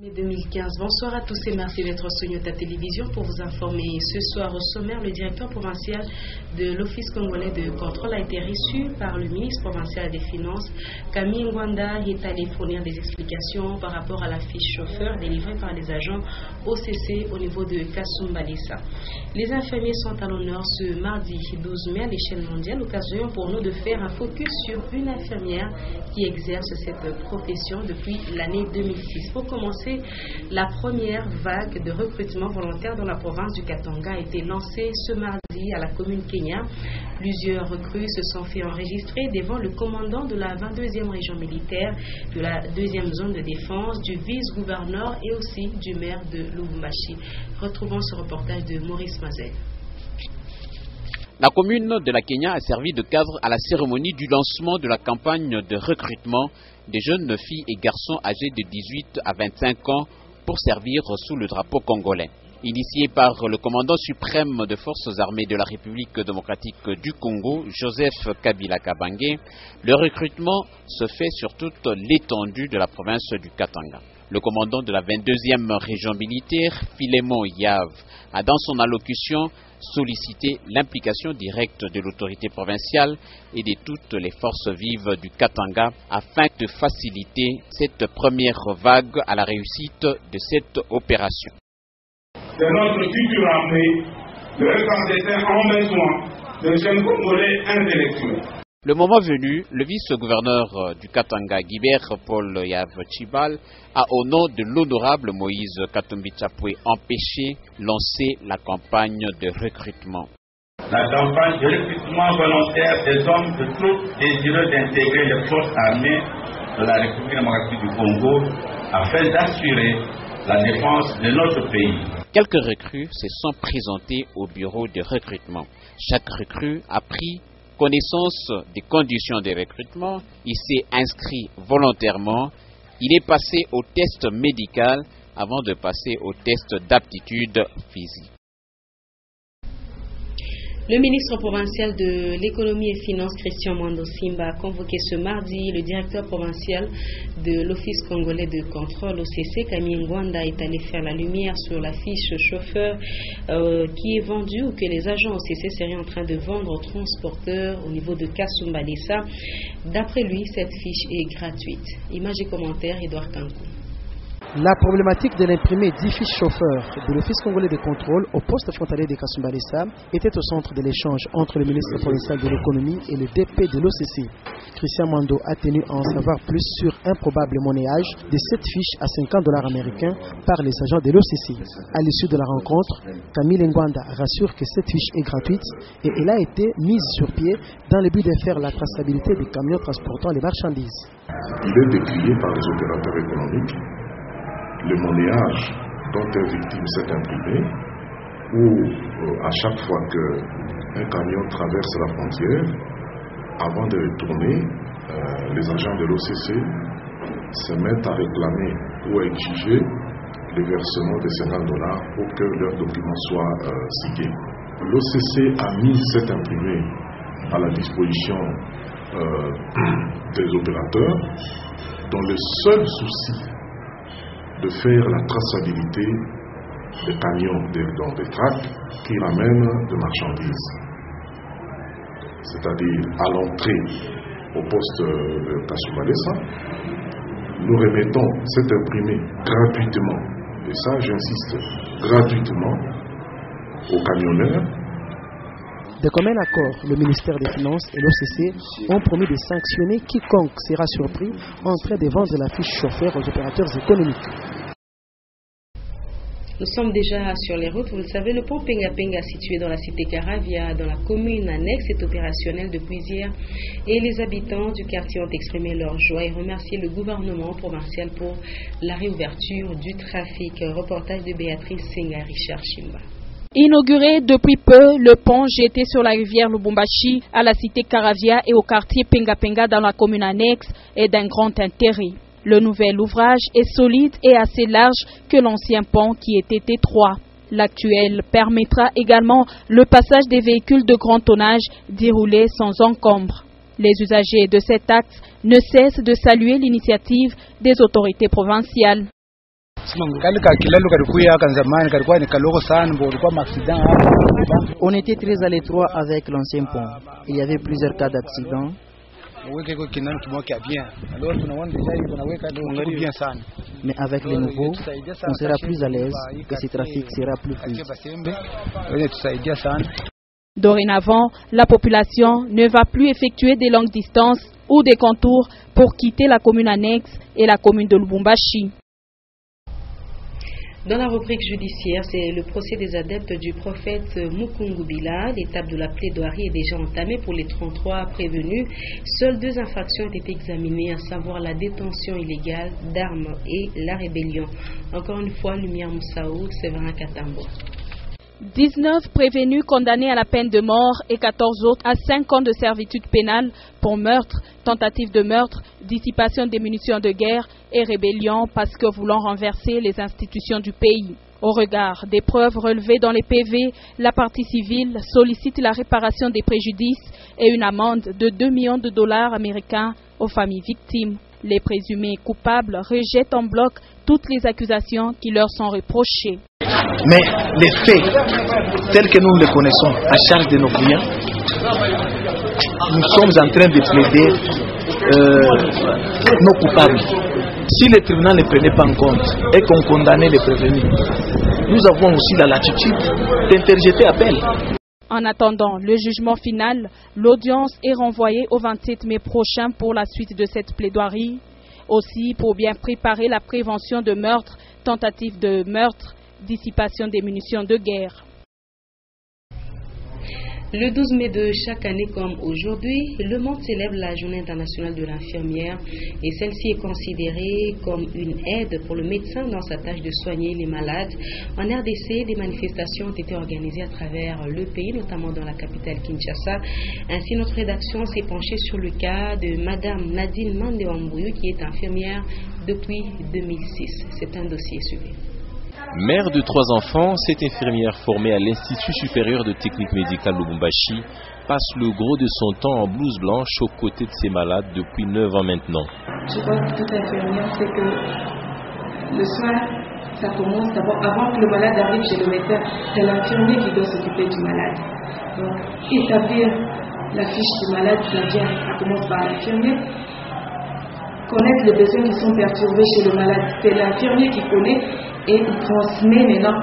Mai 2015. Bonsoir à tous et merci d'être sur Nyota Télévision pour vous informer. Ce soir au sommaire, le directeur provincial de l'Office congolais de contrôle a été reçu par le ministre provincial des Finances, Camille Ngwanda. Il est allé fournir des explications par rapport à la fiche chauffeur délivrée par les agents OCC au niveau de Kasumbalesa. Les infirmiers sont à l'honneur ce mardi 12 mai à l'échelle mondiale, occasion pour nous de faire un focus sur une infirmière qui exerce cette profession depuis l'année 2006. Pour commencer, la première vague de recrutement volontaire dans la province du Katanga a été lancée ce mardi à la commune Kenya. Plusieurs recrues se sont fait enregistrer devant le commandant de la 22e région militaire, de la 2e zone de défense, du vice-gouverneur et aussi du maire de Lubumbashi. Retrouvons ce reportage de Maurice Mazel. La commune de la Kenya a servi de cadre à la cérémonie du lancement de la campagne de recrutement des jeunes filles et garçons âgés de 18 à 25 ans pour servir sous le drapeau congolais. Initié par le commandant suprême des forces armées de la République démocratique du Congo, Joseph Kabila Kabange, le recrutement se fait sur toute l'étendue de la province du Katanga. Le commandant de la 22e région militaire, Philémon Yav, a dans son allocution sollicité l'implication directe de l'autorité provinciale et de toutes les forces vives du Katanga afin de faciliter cette première vague à la réussite de cette opération. De notre future armée, le RSDC en besoin de jeunes Congolais intellectuels. Le moment venu, le vice-gouverneur du Katanga, Guibert Paul Yav Chibal, a au nom de l'honorable Moïse Katumbi Chapwe empêché lancer la campagne de recrutement. La campagne de recrutement volontaire des hommes de troupes désireux d'intégrer les forces armées de la République démocratique du Congo afin d'assurer la défense de notre pays. Quelques recrues se sont présentées au bureau de recrutement. Chaque recrue a pris connaissance des conditions de recrutement, il s'est inscrit volontairement, il est passé au test médical avant de passer au test d'aptitude physique. Le ministre provincial de l'économie et finances, Christian Mwando Simba, a convoqué ce mardi le directeur provincial de l'Office congolais de contrôle OCC, Camille Ngwanda, est allé faire la lumière sur la fiche chauffeur qui est vendue ou que les agents OCC seraient en train de vendre aux transporteurs au niveau de Kasumbalesa. D'après lui, cette fiche est gratuite. Images et commentaires, Edouard Kankou. La problématique de l'imprimé 10 fiches chauffeurs de l'Office congolais de contrôle au poste frontalier de Kasumbalesa était au centre de l'échange entre le ministre provincial de l'économie et le DP de l'OCC. Christian Mwando a tenu à en savoir plus sur un probable monnayage de cette fiche à $50 américains par les agents de l'OCC. À l'issue de la rencontre, Camille Ngwanda rassure que cette fiche est gratuite et elle a été mise sur pied dans le but de faire la traçabilité des camions transportant les marchandises. Il est décrié par les opérateurs économiques le monnayage dont est victime cet imprimé, où à chaque fois qu'un camion traverse la frontière, avant de retourner, les agents de l'OCC se mettent à réclamer ou à exiger le versement de $50 pour que leurs documents soient signés. L'OCC a mis cet imprimé à la disposition des opérateurs dont le seul souci de faire la traçabilité des camions, des tracts qui ramènent des marchandises. C'est-à-dire à l'entrée au poste de Kasumbalesa, nous remettons cet imprimé gratuitement, et ça j'insiste, gratuitement aux camionneurs. De commun accord, le ministère des Finances et l'OCC ont promis de sanctionner quiconque sera surpris en train de vendre la fiche chauffeur aux opérateurs économiques. Nous sommes déjà sur les routes. Vous le savez, le pont Penga Penga situé dans la cité Caravia, dans la commune annexe, est opérationnel depuis hier. Et les habitants du quartier ont exprimé leur joie et remercié le gouvernement provincial pour la réouverture du trafic. Reportage de Béatrice Senga, Richard Chimba. Inauguré depuis peu, le pont jeté sur la rivière Lubumbashi à la cité Caravia et au quartier Penga Penga dans la commune annexe est d'un grand intérêt. Le nouvel ouvrage est solide et assez large que l'ancien pont qui était étroit. L'actuel permettra également le passage des véhicules de grand tonnage d'y rouler sans encombre. Les usagers de cet axe ne cessent de saluer l'initiative des autorités provinciales. On était très à l'étroit avec l'ancien pont. Il y avait plusieurs cas d'accident. Mais avec les nouveaux, on sera plus à l'aise et ce trafic sera plus fluide. Dorénavant, la population ne va plus effectuer des longues distances ou des contours pour quitter la commune annexe et la commune de Lubumbashi. Dans la rubrique judiciaire, c'est le procès des adeptes du prophète Mukungubila. L'étape de la plaidoirie est déjà entamée pour les 33 prévenus. Seules 2 infractions ont été examinées, à savoir la détention illégale d'armes et la rébellion. Encore une fois, Lumière Moussaou, Séverin Katambo. 19 prévenus condamnés à la peine de mort et 14 autres à 5 ans de servitude pénale pour meurtre, tentative de meurtre, dissipation des munitions de guerre et rébellion parce que voulant renverser les institutions du pays. Au regard des preuves relevées dans les PV, la partie civile sollicite la réparation des préjudices et une amende de 2 millions de dollars américains aux familles victimes. Les présumés coupables rejettent en bloc toutes les accusations qui leur sont reprochées. Mais les faits, tels que nous les connaissons à charge de nos clients, nous sommes en train de plaider nos coupables. Si le tribunal ne prenait pas en compte et qu'on condamnait les prévenus, nous avons aussi la latitude d'interjeter appel. En attendant le jugement final, l'audience est renvoyée au 27 mai prochain pour la suite de cette plaidoirie. Aussi, pour bien préparer la prévention de meurtre, tentative de meurtre, dissipation des munitions de guerre. Le 12 mai de chaque année comme aujourd'hui, le monde célèbre la Journée internationale de l'infirmière et celle-ci est considérée comme une aide pour le médecin dans sa tâche de soigner les malades. En RDC, des manifestations ont été organisées à travers le pays, notamment dans la capitale Kinshasa. Ainsi, notre rédaction s'est penchée sur le cas de Madame Nadine Mandewambouyou qui est infirmière depuis 2006. C'est un dossier suivi. Mère de 3 enfants, cette infirmière formée à l'Institut supérieur de technique médicale Lubumbashi passe le gros de son temps en blouse blanche aux côtés de ses malades depuis 9 ans maintenant. Je crois que toute infirmière, c'est que le soin, ça commence d'abord, avant que le malade arrive chez le médecin, c'est l'infirmier qui doit s'occuper du malade. Donc, établir la fiche du malade, ça commence par l'infirmier. Connaître les besoins qui sont perturbés chez le malade, c'est l'infirmier qui connaît. Et il transmet maintenant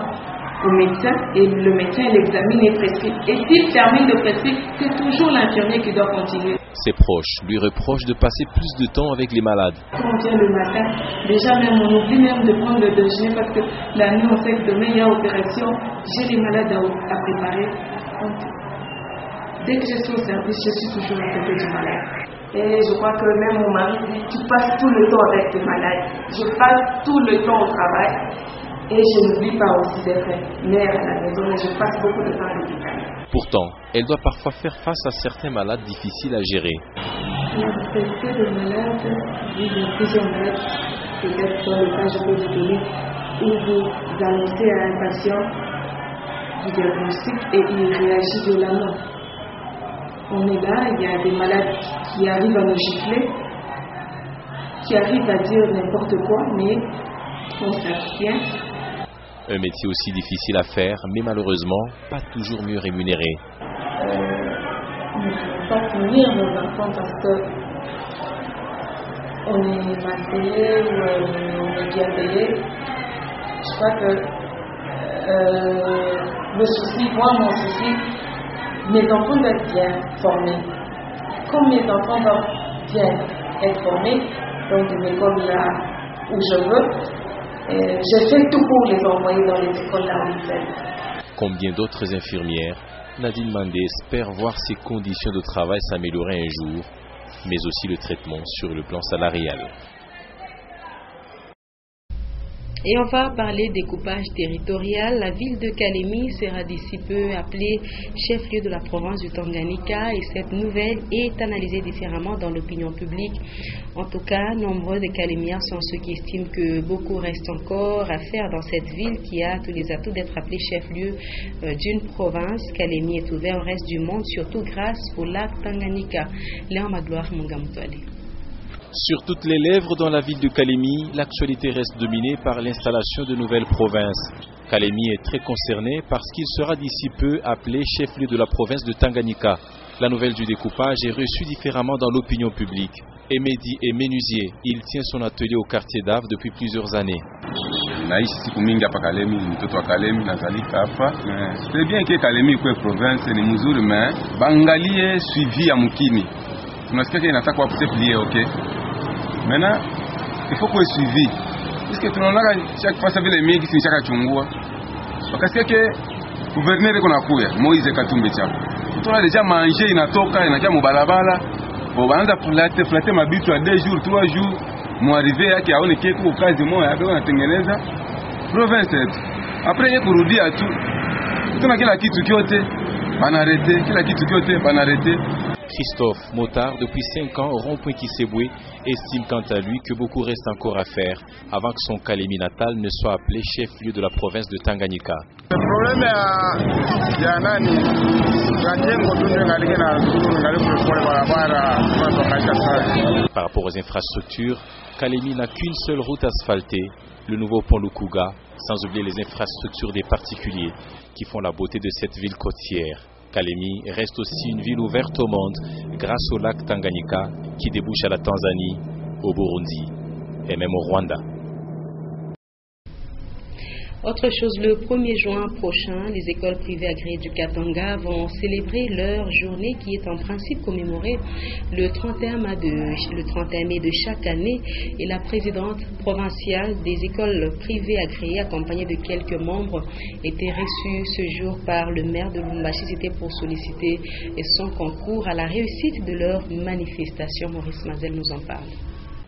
au médecin et le médecin l'examine et prescrit. Et s'il termine de prescrire, c'est toujours l'infirmier qui doit continuer. Ses proches lui reprochent de passer plus de temps avec les malades. Quand on vient le matin, déjà même on oublie même de prendre le déjeuner parce que la nuit on sait que demain il y a opération, j'ai les malades à préparer. Donc, dès que je suis au service, je suis toujours à côté du malade. Et je crois que même mon mari dit, tu passes tout le temps avec tes malades. Je passe tout le temps au travail. Et je n'oublie pas aussi d'être mère à la maison, mais je passe beaucoup de temps à l'hôpital. Pourtant, elle doit parfois faire face à certains malades difficiles à gérer. La spécialité de malades, il y a plusieurs malades, peut-être dans le cas je peux vous donner, où vous annoncez à un patient du diagnostic et il réagit violemment. On est là, il y a des malades qui arrivent à nous gifler, qui arrivent à dire n'importe quoi, mais on s'abstient. Un métier aussi difficile à faire, mais malheureusement pas toujours mieux rémunéré. Il ne faut pas punir nos enfants parce qu'on est mal payé ou on est bien payé. Je crois que le souci, mon souci, mes enfants doivent être bien formés. Comme mes enfants doivent bien être formés, donc des écoles là où je veux, je fais tout pour les envoyer dans les écoles là où ils veulent. Comme bien d'autres infirmières, Nadine Mandé espère voir ses conditions de travail s'améliorer un jour, mais aussi le traitement sur le plan salarial. Et on va parler découpage territorial. La ville de Kalemi sera d'ici peu appelée chef-lieu de la province du Tanganyika et cette nouvelle est analysée différemment dans l'opinion publique. En tout cas, nombreux des Kalémiens sont ceux qui estiment que beaucoup reste encore à faire dans cette ville qui a tous les atouts d'être appelée chef-lieu d'une province. Kalemi est ouvert au reste du monde, surtout grâce au lac Tanganyika. Léon Magloire Mungamutwale. Sur toutes les lèvres dans la ville de Kalemi, l'actualité reste dominée par l'installation de nouvelles provinces. Kalemi est très concerné parce qu'il sera d'ici peu appelé chef-lieu de la province de Tanganyika. La nouvelle du découpage est reçue différemment dans l'opinion publique. Emedi est menuisier. Il tient son atelier au quartier d'Ave depuis plusieurs années. C'est bien que Kalemi ikuwe province ni mzuri, mais bangalie suivi ya mukini. Tunasikia que inataka kwa plié, OK. Maintenant, il faut qu'on suivi. Parce que tunaona chaque fois ça vile mingi si chaka chungua. Wakasikia que gouverneur iko nakuya Moise Katumbi chako. Tuna deja manger inatoka inakia mubalabala. Bo baanza flatter mabitu ya 2 jours 3 jours. Muarrive yake aone kitu kazi moja hapo anatengeneza province yetu. Après yeye kurudia tu. Tuna kila kitu kyote banarete, kila kitu kyote banarete. Christophe, motard depuis 5 ans au rond-point Kiseboué, estime quant à lui que beaucoup reste encore à faire avant que son Kalemi natal ne soit appelé chef-lieu de la province de Tanganyika. Le problème par rapport aux infrastructures, Kalemi n'a qu'une seule route asphaltée, le nouveau pont Lukuga, sans oublier les infrastructures des particuliers qui font la beauté de cette ville côtière. Kalemi reste aussi une ville ouverte au monde grâce au lac Tanganyika qui débouche à la Tanzanie, au Burundi et même au Rwanda. Autre chose, le 1er juin prochain, les écoles privées agréées du Katanga vont célébrer leur journée qui est en principe commémorée le 31 mai de chaque année. Et la présidente provinciale des écoles privées agréées, accompagnée de quelques membres, était reçue ce jour par le maire de Lubumbashi. C'était pour solliciter son concours à la réussite de leur manifestation. Maurice Mazel nous en parle.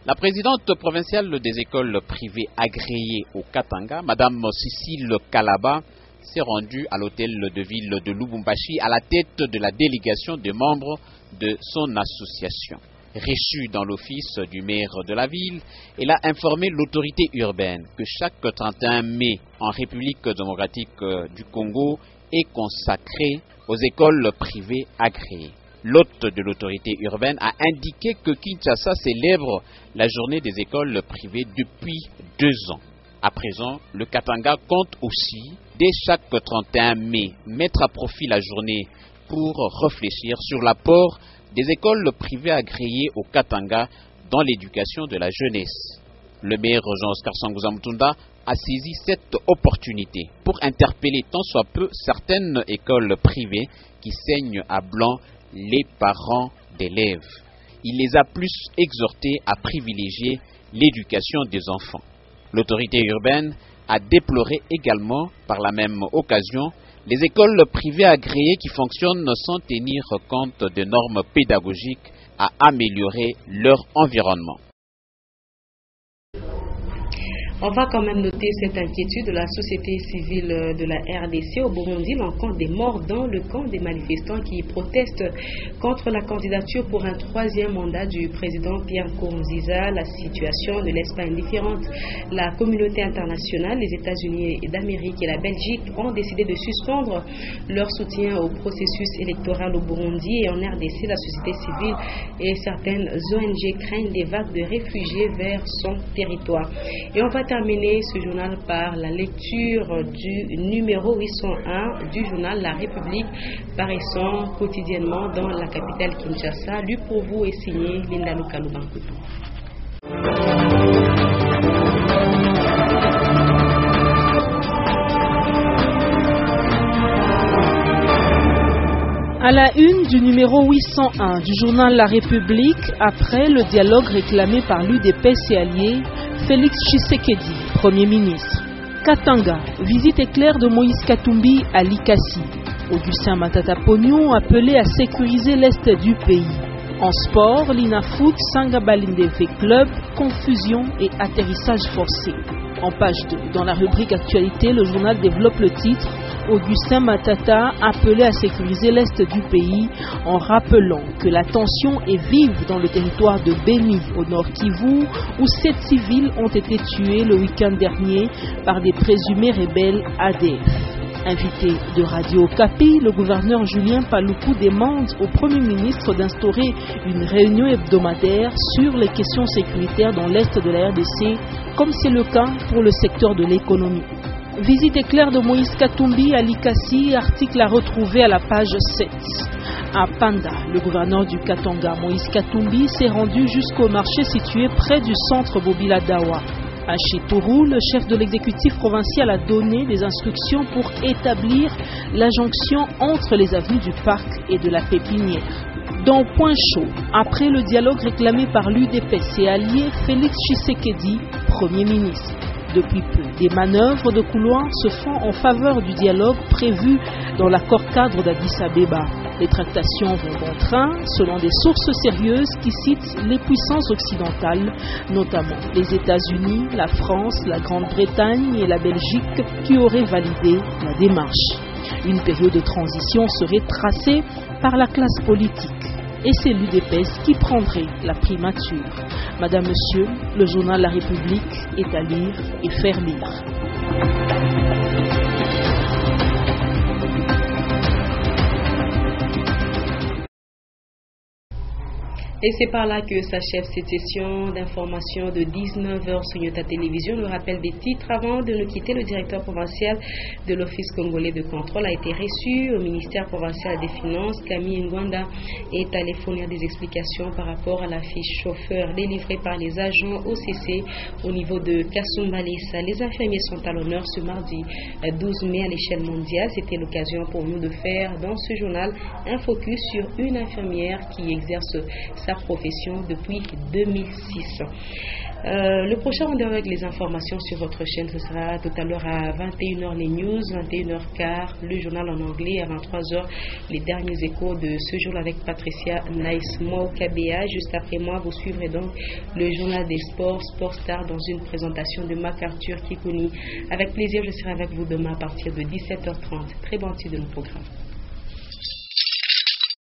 La présidente provinciale des écoles privées agréées au Katanga, Madame Cécile Kalaba, s'est rendue à l'hôtel de ville de Lubumbashi à la tête de la délégation de membres de son association. Reçue dans l'office du maire de la ville, elle a informé l'autorité urbaine que chaque 31 mai en République démocratique du Congo est consacré aux écoles privées agréées. L'hôte de l'autorité urbaine a indiqué que Kinshasa célèbre la journée des écoles privées depuis 2 ans. À présent, le Katanga compte aussi, dès chaque 31 mai, mettre à profit la journée pour réfléchir sur l'apport des écoles privées agréées au Katanga dans l'éducation de la jeunesse. Le maire Jean-Oscar Sangouza Mutunda a saisi cette opportunité pour interpeller tant soit peu certaines écoles privées qui saignent à blanc les parents d'élèves. Il les a plus exhortés à privilégier l'éducation des enfants. L'autorité urbaine a déploré également, par la même occasion, les écoles privées agréées qui fonctionnent sans tenir compte des normes pédagogiques à améliorer leur environnement. On va quand même noter cette inquiétude de la société civile de la RDC au Burundi, l'encontre des morts dans le camp des manifestants qui protestent contre la candidature pour un 3e mandat du président Pierre Nkurunziza. La situation ne laisse pas indifférente la communauté internationale. Les États-Unis d'Amérique et la Belgique ont décidé de suspendre leur soutien au processus électoral au Burundi et en RDC, la société civile et certaines ONG craignent des vagues de réfugiés vers son territoire. Et on va terminer ce journal par la lecture du numéro 801 du journal La République, paraissant quotidiennement dans la capitale Kinshasa. Lu pour vous et signé Linda Lukalubankutu. À la une du numéro 801 du journal La République, après le dialogue réclamé par l'UDPS et alliés, Félix Tshisekedi, Premier ministre. Katanga, visite éclair de Moïse Katumbi à Likasi. Augustin Matata Pognon appelé à sécuriser l'est du pays. En sport, l'INAFOOT Sangabalinde Club, confusion et atterrissage forcé. En page 2, dans la rubrique Actualité, le journal développe le titre Augustin Matata appelé à sécuriser l'est du pays en rappelant que la tension est vive dans le territoire de Beni au nord Kivu où 7 civils ont été tués le week-end dernier par des présumés rebelles ADF. Invité de Radio Okapi, le gouverneur Julien Paluku demande au Premier ministre d'instaurer une réunion hebdomadaire sur les questions sécuritaires dans l'est de la RDC, comme c'est le cas pour le secteur de l'économie. Visite éclair de Moïse Katumbi à Likasi, article à retrouver à la page 7. À Panda, le gouverneur du Katanga, Moïse Katumbi, s'est rendu jusqu'au marché situé près du centre Bobila Dawa. À Chitourou, le chef de l'exécutif provincial a donné des instructions pour établir la jonction entre les avenues du Parc et de la Pépinière. Dans Point Chaud, après le dialogue réclamé par l'UDPS et allié Félix Tshisekedi, Premier ministre. Depuis peu, des manœuvres de couloir se font en faveur du dialogue prévu dans l'accord cadre d'Addis Abeba. Les tractations vont bon train, selon des sources sérieuses qui citent les puissances occidentales, notamment les États-Unis, la France, la Grande-Bretagne et la Belgique, qui auraient validé la démarche. Une période de transition serait tracée par la classe politique. Et c'est l'UDPS qui prendrait la primature. Madame, Monsieur, le journal La République est à lire et faire lire. Et c'est par là que s'achève cette session d'information de 19h sur Nyota Télévision. Le rappel des titres avant de nous quitter, le directeur provincial de l'Office congolais de contrôle a été reçu au ministère provincial des Finances. Camille Ngwanda est allé fournir des explications par rapport à la fiche chauffeur délivrée par les agents OCC au niveau de Kasumbalesa. Les infirmiers sont à l'honneur ce mardi 12 mai à l'échelle mondiale. C'était l'occasion pour nous de faire dans ce journal un focus sur une infirmière qui exerce sa profession depuis 2006. Le prochain rendez-vous avec les informations sur votre chaîne, ce sera tout à l'heure à 21h les news, 21h15 le journal en anglais, à 23h les derniers échos de ce jour avec Patricia Naismo KBA. Juste après moi, vous suivrez donc le journal des sports, Sport Star, dans une présentation de MacArthur Kikouni. Avec plaisir, je serai avec vous demain à partir de 17h30. Très bon titre de nos programmes.